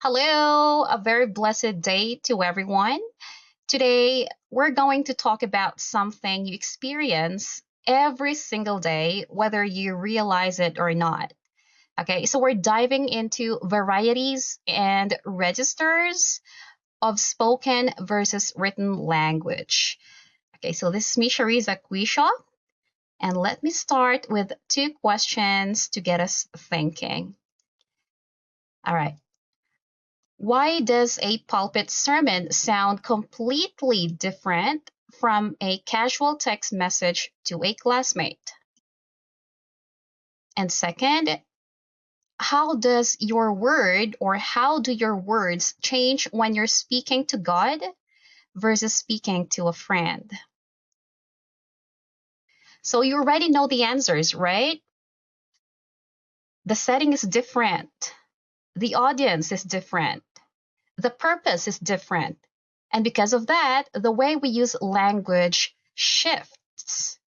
Hello, a very blessed day to everyone. Today, we're going to talk about something you experience every single day, whether you realize it or not. Okay, so we're diving into varieties and registers of spoken versus written language. Okay, so this is me, Shariza Quisha, and let me start with two questions to get us thinking. All right. Why does a pulpit sermon sound completely different from a casual text message to a classmate? And second, how does your word or how do your words change when you're speaking to God versus speaking to a friend? So you already know the answers, right? The setting is different. The audience is different. The purpose is different. And because of that, the way we use language shifts.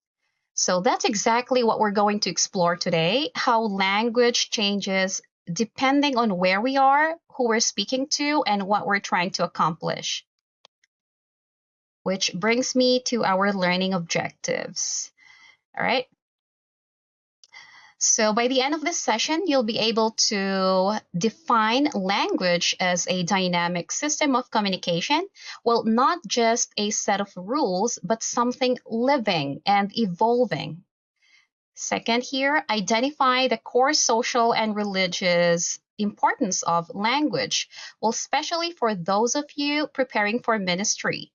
So that's exactly what we're going to explore today, how language changes depending on where we are, who we're speaking to, and what we're trying to accomplish. Which brings me to our learning objectives. All right. So by the end of this session, you'll be able to define language as a dynamic system of communication. Well, not just a set of rules, but something living and evolving. Second here, identify the core social and religious importance of language, well, especially for those of you preparing for ministry.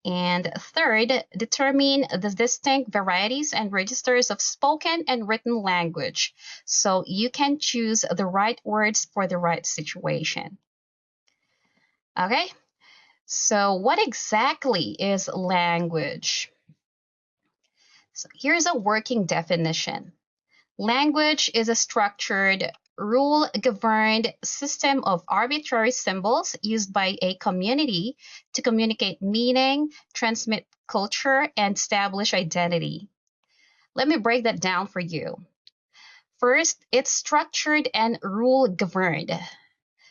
And third, determine the distinct varieties and registers of spoken and written language so you can choose the right words for the right situation. Okay, so what exactly is language? So here's a working definition. Language is a structured, rule-governed system of arbitrary symbols used by a community to communicate meaning, transmit culture, and establish identity. Let me break that down for you. First, it's structured and rule-governed.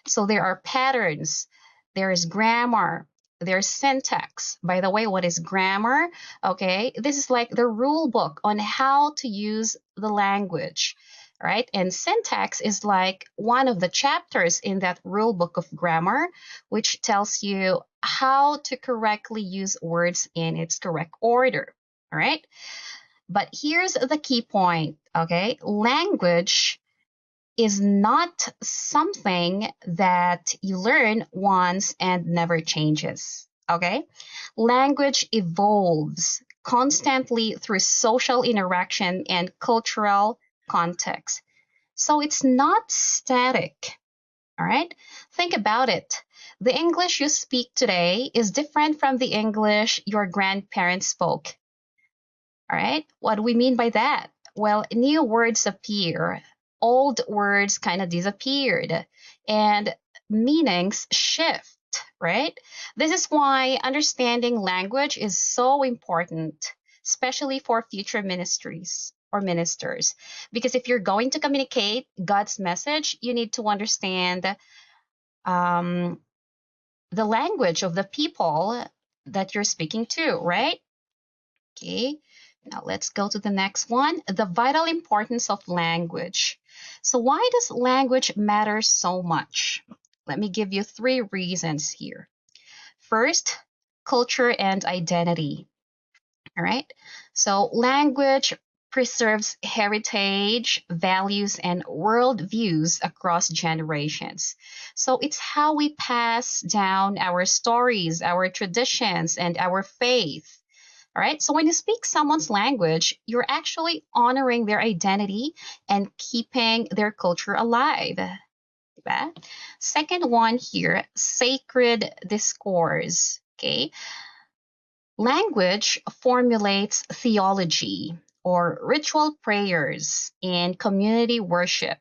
So there are patterns, there is grammar, there's syntax. By the way, what is grammar? Okay, this is like the rule book on how to use the language, right? And syntax is like one of the chapters in that rule book of grammar, which tells you how to correctly use words in its correct order, all right? But here's the key point, okay? Language is not something that you learn once and never changes. Okay? Language evolves constantly through social interaction and cultural context. So it's not static. All right? Think about it. The English you speak today is different from the English your grandparents spoke. All right? What do we mean by that? Well, new words appear, old words kind of disappeared, and meanings shift, right? This is why understanding language is so important, especially for future ministries or ministers. Because if you're going to communicate God's message, you need to understand um, the language of the people that you're speaking to, right? Okay, now let's go to the next one, the vital importance of language. So why does language matter so much? Let me give you three reasons here. First, culture and identity. All right, so language preserves heritage, values, and worldviews across generations. So it's how we pass down our stories, our traditions, and our faith. All right. So when you speak someone's language, you're actually honoring their identity and keeping their culture alive. Diba? Second one here, sacred discourse. Okay. Language formulates theology or ritual prayers and community worship.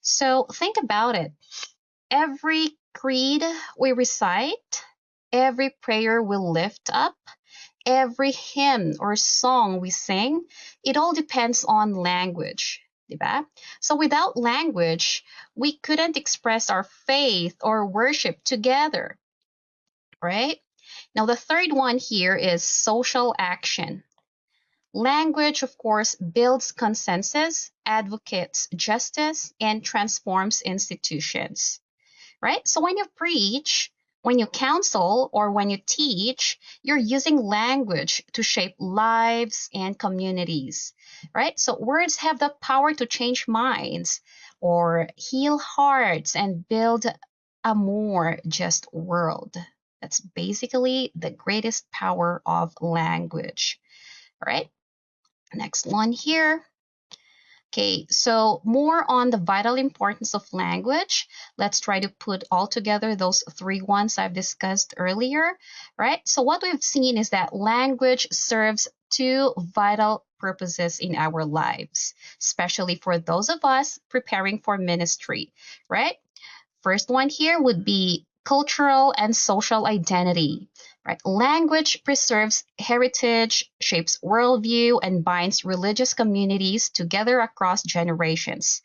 So think about it. Every creed we recite, every prayer we lift up, every hymn or song we sing, it all depends on language. Diba? So without language, we couldn't express our faith or worship together, right? Now, the third one here is social action. Language, of course, builds consensus, advocates justice, and transforms institutions, right? So when you preach, when you counsel, or when you teach, you're using language to shape lives and communities, right? So words have the power to change minds or heal hearts and build a more just world. That's basically the greatest power of language, all right? Next one here. Okay, so more on the vital importance of language. Let's try to put all together those three ones I've discussed earlier, right? So what we've seen is that language serves two vital purposes in our lives, especially for those of us preparing for ministry, right? First one here would be cultural and social identity. Right? Language preserves heritage, shapes worldview, and binds religious communities together across generations.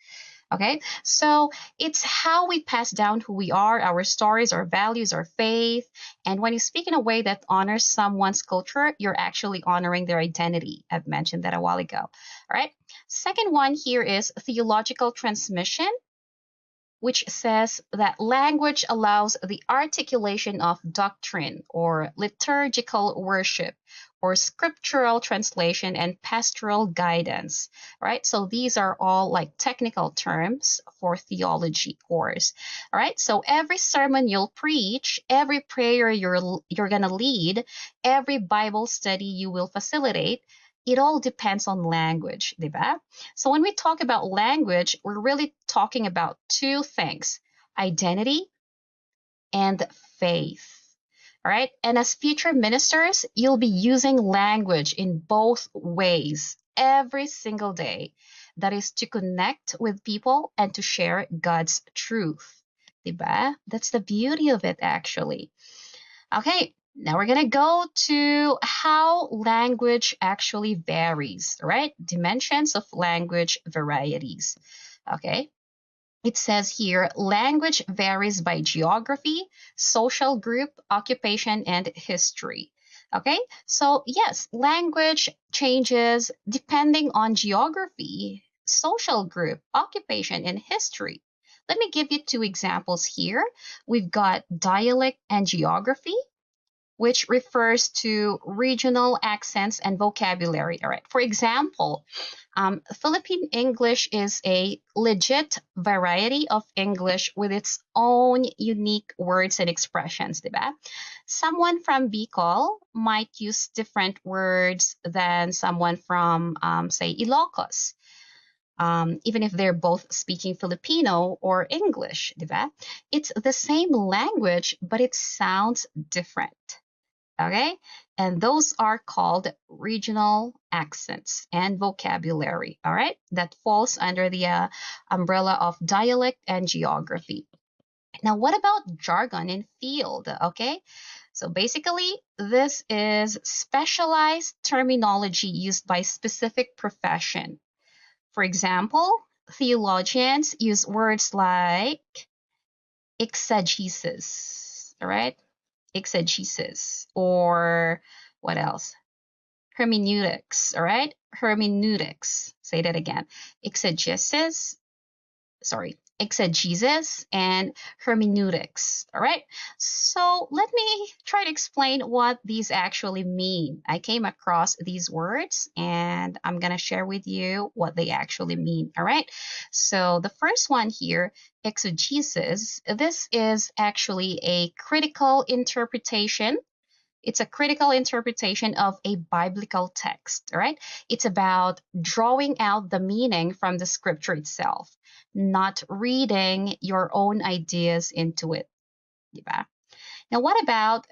Okay, so it's how we pass down who we are, our stories, our values, our faith. And when you speak in a way that honors someone's culture, you're actually honoring their identity. I've mentioned that a while ago. All right. Second one here is theological transmission, which says that language allows the articulation of doctrine or liturgical worship or scriptural translation and pastoral guidance, right? So these are all like technical terms for theology course, all right? So every sermon you'll preach, every prayer you're going to lead, every Bible study you will facilitate, it all depends on language, diba? So when we talk about language, we're really talking about two things, identity and faith. All right. And as future ministers, you'll be using language in both ways every single day. That is to connect with people and to share God's truth. Diba? That's the beauty of it, actually. Okay, now we're going to go to how language actually varies, right? Dimensions of language varieties. Okay, it says here language varies by geography, social group, occupation, and history. Okay, so yes, language changes depending on geography, social group, occupation, and history. Let me give you two examples here. We've got dialect and geography, which refers to regional accents and vocabulary. All right. For example, Philippine English is a legit variety of English with its own unique words and expressions, diba? Someone from Bicol might use different words than someone from, say, Ilocos. Even if they're both speaking Filipino or English, diba? It's the same language, but it sounds different. Okay, and those are called regional accents and vocabulary. All right, that falls under the umbrella of dialect and geography. Now, what about jargon in field? Okay, so basically, this is specialized terminology used by specific profession. For example, theologians use words like exegesis, all right? Exegesis, or what else? Hermeneutics, all right? Hermeneutics. Say that again. Exegesis, exegesis and hermeneutics, all right? So let me try to explain what these actually mean. I came across these words and I'm going to share with you what they actually mean, all right? So the first one here, exegesis, this is actually a critical interpretation. It's a critical interpretation of a biblical text, all right? It's about drawing out the meaning from the scripture itself, not reading your own ideas into it. Diba? Now, what about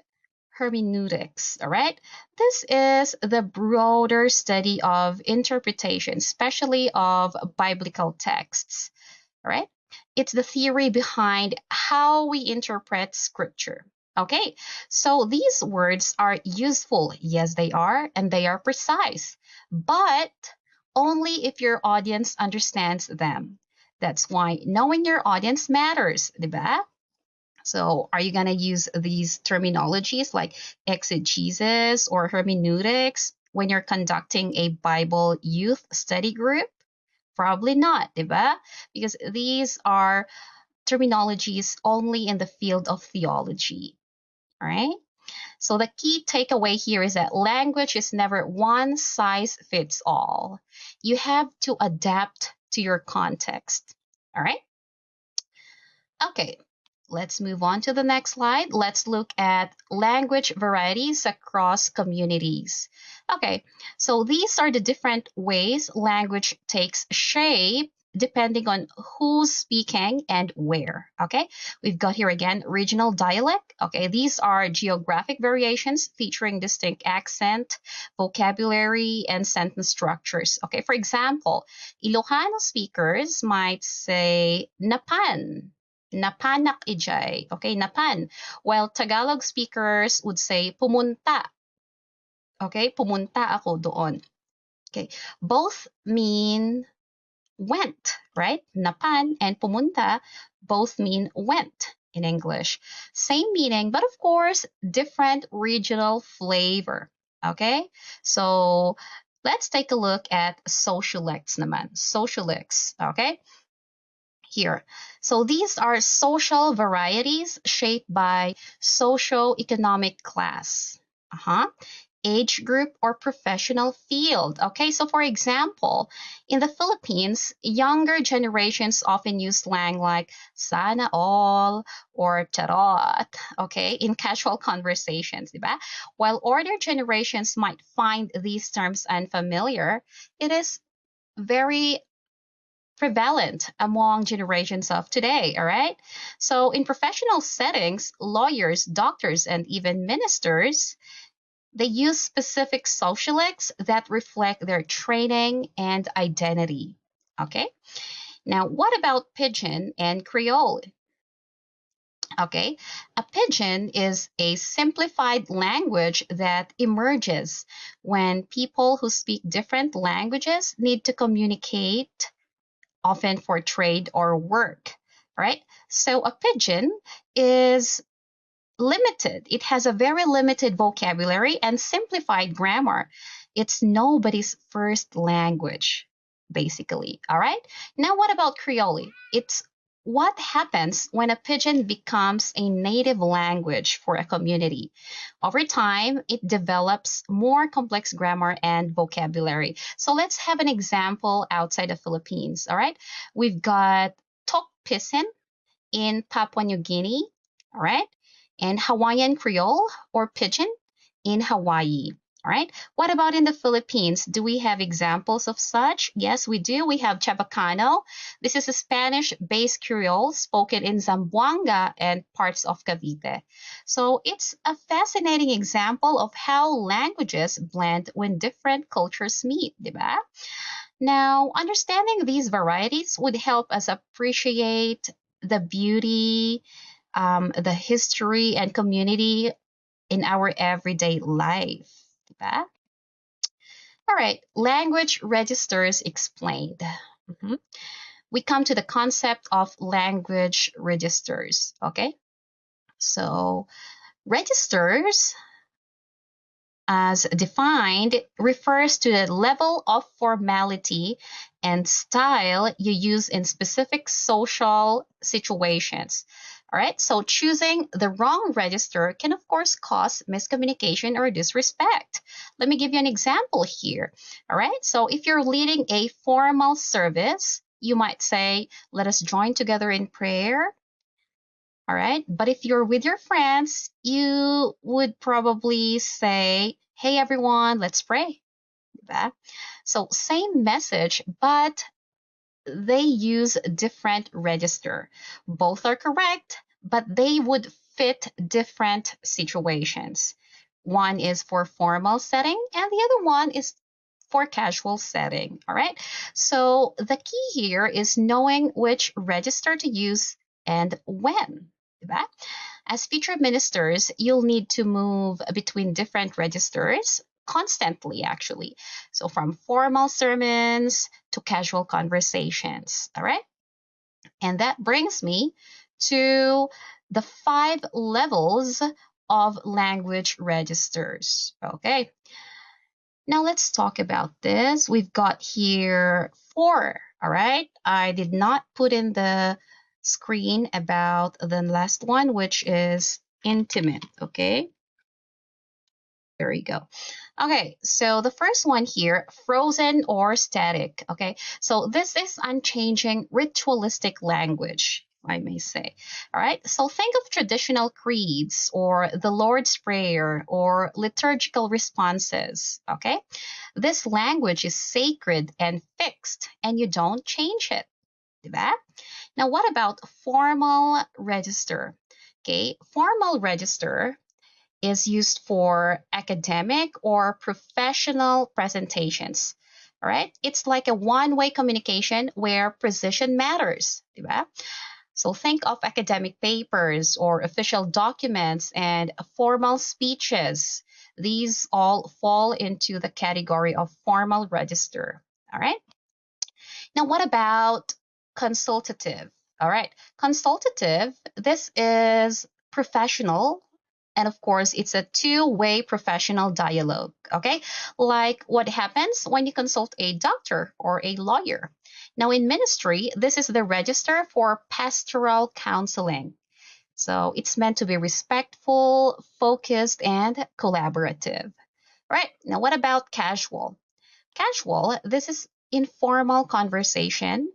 hermeneutics, all right? This is the broader study of interpretation, especially of biblical texts, all right? It's the theory behind how we interpret scripture. Okay, so these words are useful. Yes, they are, and they are precise. But only if your audience understands them. That's why knowing your audience matters, diba? So are you going to use these terminologies like exegesis or hermeneutics when you're conducting a Bible youth study group? Probably not, diba? Because these are terminologies only in the field of theology, all right? So the key takeaway here is that language is never one size fits all. You have to adapt to your context, all right? Okay, let's move on to the next slide. Let's look at language varieties across communities. Okay, so these are the different ways language takes shape depending on who's speaking and where. Okay, we've got here again regional dialect. Okay, these are geographic variations featuring distinct accent, vocabulary, and sentence structures. Okay, for example, Ilocano speakers might say napan. Napanak ijay. Okay, napan. While Tagalog speakers would say pumunta. Okay, pumunta ako doon. Okay, both mean went, right? Napan and pumunta both mean went in English. Same meaning, but of course, different regional flavor. Okay, so let's take a look at sociolects naman. Sociolects, okay? Here. So these are social varieties shaped by socio-economic class, age group, or professional field. Okay, so for example, in the Philippines, younger generations often use slang like sana all or charot, okay, in casual conversations, diba? While older generations might find these terms unfamiliar, it is very prevalent among generations of today, all right? So in professional settings, lawyers, doctors, and even ministers, they use specific socialects that reflect their training and identity, okay? Now, what about Pidgin and Creole? Okay, a pidgin is a simplified language that emerges when people who speak different languages need to communicate, often for trade or work, right? So a pidgin is limited. It has a very limited vocabulary and simplified grammar. It's nobody's first language, basically, all right? Now, what about Creole? It's what happens when a pidgin becomes a native language for a community. Over time, it develops more complex grammar and vocabulary. So let's have an example outside the Philippines, all right? We've got Tok Pisin in Papua New Guinea, all right? And Hawaiian Creole or Pidgin in Hawaii. All right. What about in the Philippines? Do we have examples of such? Yes, we do. We have Chabacano. This is a Spanish-based Creole spoken in Zamboanga and parts of Cavite. So it's a fascinating example of how languages blend when different cultures meet, diba? Now, understanding these varieties would help us appreciate the beauty, the history, and community in our everyday life. Diba? All right, language registers explained. Mhm. We come to the concept of language registers, okay? So, registers, as defined, refers to the level of formality and style you use in specific social situations. All right, so choosing the wrong register can, of course, cause miscommunication or disrespect. Let me give you an example here. All right, so if you're leading a formal service, you might say, let us join together in prayer. All right, but if you're with your friends, you would probably say, hey, everyone, let's pray. Diba? So same message, but they use different register. Both are correct, but they would fit different situations. One is for formal setting and the other one is for casual setting, all right? So the key here is knowing which register to use and when. Diba? As future ministers, you'll need to move between different registers, constantly, actually. So from formal sermons to casual conversations, all right? And that brings me to the 5 levels of language registers. Okay, now let's talk about this. We've got here 4, all right? I did not put in the screen about the last one, which is intimate, okay? There you go. Okay, so the first one here, frozen or static. Okay, so this is unchanging ritualistic language, I may say. All right, so think of traditional creeds or the Lord's Prayer or liturgical responses. Okay, this language is sacred and fixed, and you don't change it. Diba? Now, what about formal register? Okay, formal register is used for academic or professional presentations. All right? It's like a one-way communication where precision matters, diba? So think of academic papers or official documents and formal speeches. These all fall into the category of formal register. All right? Now, what about consultative? All right, consultative, this is professional. And of course, it's a two-way professional dialogue, okay? Like what happens when you consult a doctor or a lawyer. Now, in ministry, this is the register for pastoral counseling. So it's meant to be respectful, focused, and collaborative. Right, now what about casual? Casual, this is informal conversation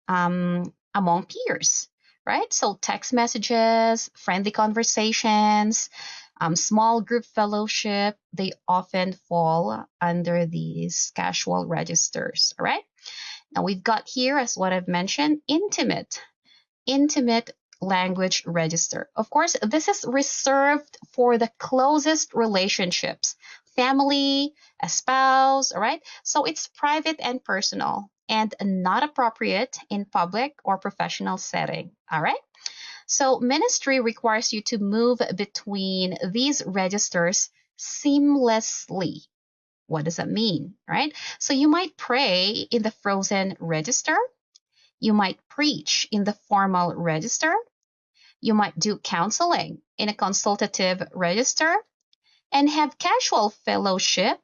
among peers, right? So text messages, friendly conversations, small group fellowship, they often fall under these casual registers, all right? Now we've got here, as what I've mentioned, intimate language register. Of course, this is reserved for the closest relationships, family, a spouse, all right? So it's private and personal and not appropriate in public or professional setting, all right? So ministry requires you to move between these registers seamlessly. What does that mean, right? So you might pray in the frozen register. You might preach in the formal register. You might do counseling in a consultative register and have casual fellowship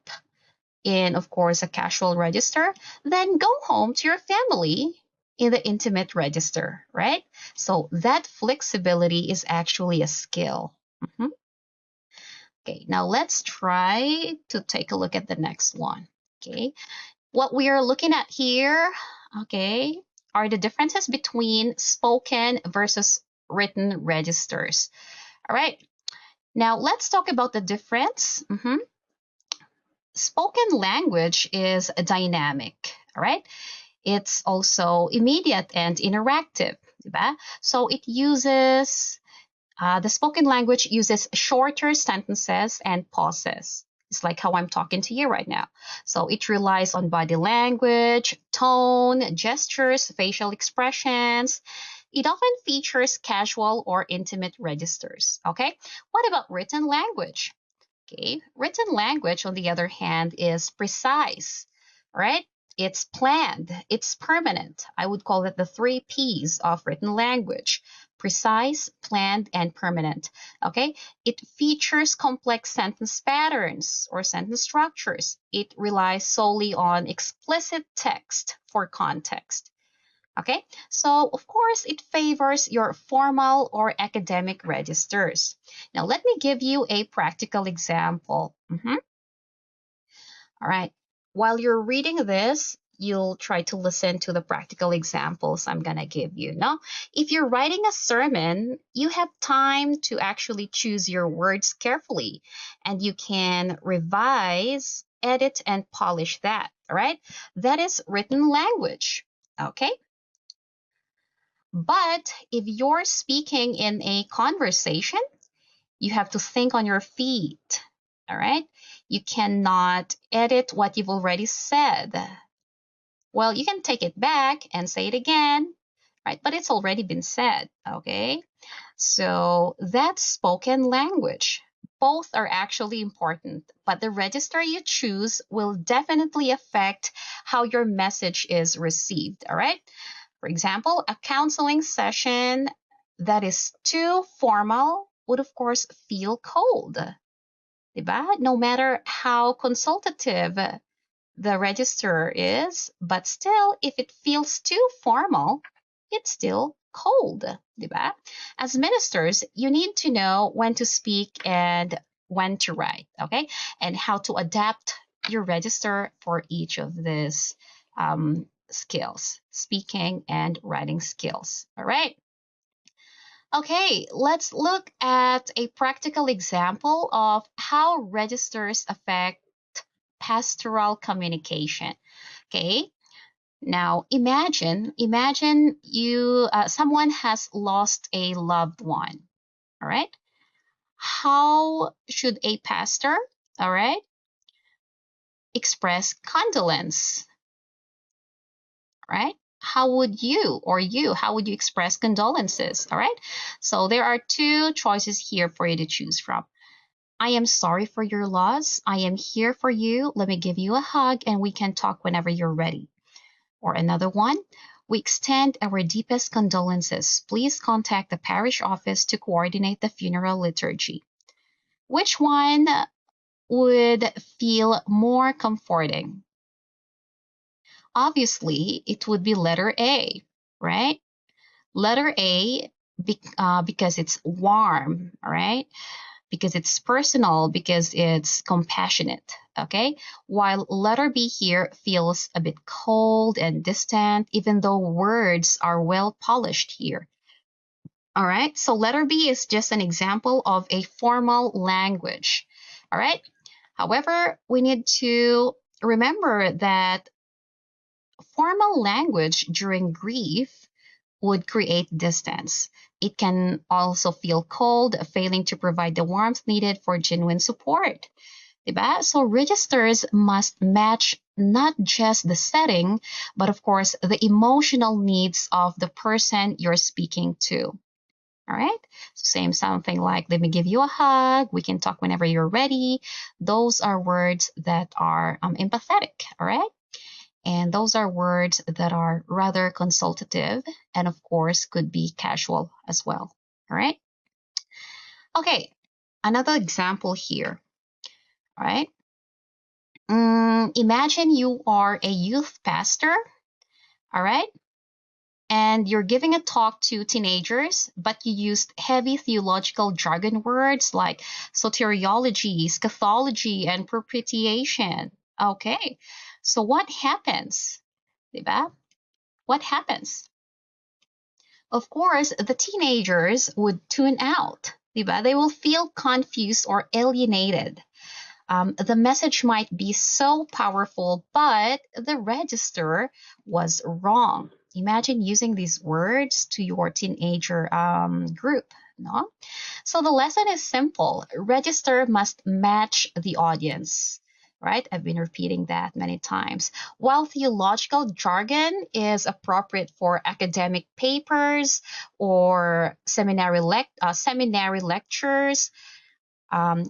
in, of course, a casual register. Then go home to your family in the intimate register, right? So that flexibility is actually a skill. Okay, now let's try to take a look at the next one. Okay, what we are looking at here, okay, are the differences between spoken versus written registers. All right, now let's talk about the difference. Spoken language is dynamic, all right? It's also immediate and interactive, diba? So it uses, the spoken language uses shorter sentences and pauses. It's like how I'm talking to you right now. So it relies on body language, tone, gestures, facial expressions. It often features casual or intimate registers, okay? What about written language? Okay, written language, on the other hand, is precise, right? It's planned, it's permanent. I would call it the 3 Ps of written language: precise, planned, and permanent. Okay, it features complex sentence patterns or sentence structures. It relies solely on explicit text for context. Okay, so of course it favors your formal or academic registers. Now let me give you a practical example. All right, while you're reading this, you'll try to listen to the practical examples I'm gonna give you. Now, if you're writing a sermon, you have time to actually choose your words carefully, and you can revise, edit, and polish that. All right, that is written language. Okay. But if you're speaking in a conversation, you have to think on your feet. All right? You cannot edit what you've already said. Well, you can take it back and say it again, right? But it's already been said, okay? So that's spoken language. both are actually important, but the register you choose will definitely affect how your message is received, all right? For example, a counseling session that is too formal would, of course, feel cold, diba? No matter how consultative the register is, but still, if it feels too formal, it's still cold, diba? As ministers, you need to know when to speak and when to write, okay? And how to adapt your register for each of these skills, speaking and writing skills, all right? Okay, let's look at a practical example of how registers affect pastoral communication. Okay, now imagine you someone has lost a loved one. All right, how should a pastor, all right, express condolence? Right? How would how would you express condolences? All right, so there are two choices here for you to choose from. I am sorry for your loss. I am here for you. Let me give you a hug and we can talk whenever you're ready. Or another one, we extend our deepest condolences. Please contact the parish office to coordinate the funeral liturgy. Which one would feel more comforting? Obviously, it would be letter A, right? Letter A, because it's warm, all right? Because it's personal, because it's compassionate, okay? While letter B here feels a bit cold and distant, even though words are well polished here. All right, so letter B is just an example of a formal language, all right? However, we need to remember that formal language during grief would create distance. It can also feel cold, failing to provide the warmth needed for genuine support. Diba? So registers must match not just the setting, but of course the emotional needs of the person you're speaking to. All right. So same something like, let me give you a hug. We can talk whenever you're ready. Those are words that are empathetic. All right. And those are words that are rather consultative and, of course, could be casual as well. All right. Okay. Another example here. All right. Imagine you are a youth pastor. All right. And you're giving a talk to teenagers, but you used heavy theological jargon words like soteriology, scathology, and propitiation. Okay. So what happens? Diba? What happens? Of course, the teenagers would tune out. Diba? They will feel confused or alienated. The message might be so powerful, but the register was wrong. Imagine using these words to your teenager group, no? So the lesson is simple. Register must match the audience, right? I've been repeating that many times. While theological jargon is appropriate for academic papers or seminary lectures,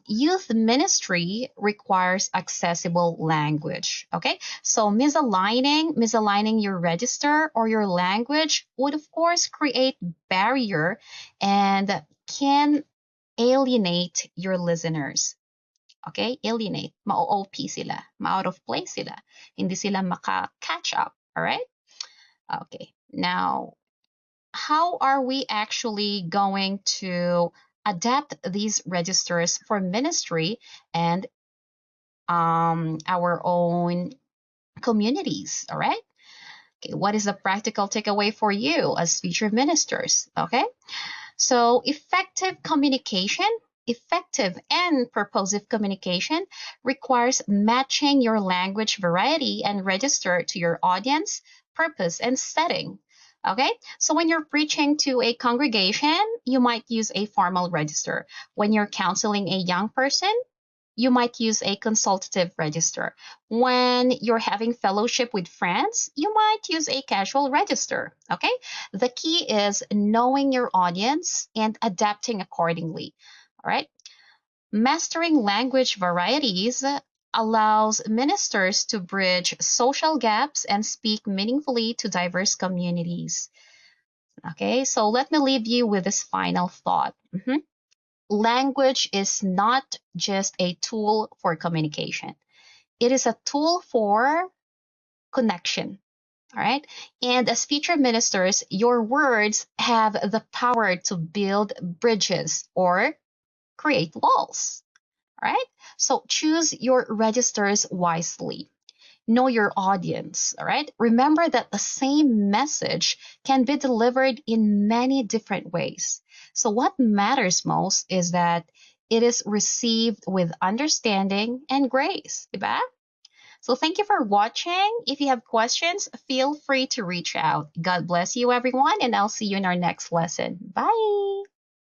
youth ministry requires accessible language. Okay, so misaligning your register or your language would of course create barrier and can alienate your listeners. Okay, alienate, ma-OP sila, ma-out of place sila, hindi sila maka-catch up. All right. Okay, now how are we actually going to adapt these registers for ministry and our own communities? All right. Okay, what is the practical takeaway for you as future ministers? Okay. So effective and purposive communication requires matching your language variety and register to your audience, purpose, and setting. Okay, so when you're preaching to a congregation, you might use a formal register. When you're counseling a young person, you might use a consultative register. When you're having fellowship with friends, you might use a casual register. Okay, the key is knowing your audience and adapting accordingly. All right. Mastering language varieties allows ministers to bridge social gaps and speak meaningfully to diverse communities. Okay, so let me leave you with this final thought. Language is not just a tool for communication, it is a tool for connection. All right. And as future ministers, your words have the power to build bridges or create walls. All right. So choose your registers wisely. Know your audience. All right. Remember that the same message can be delivered in many different ways. So what matters most is that it is received with understanding and grace. Diba? So thank you for watching. If you have questions, feel free to reach out. God bless you, everyone, and I'll see you in our next lesson. Bye.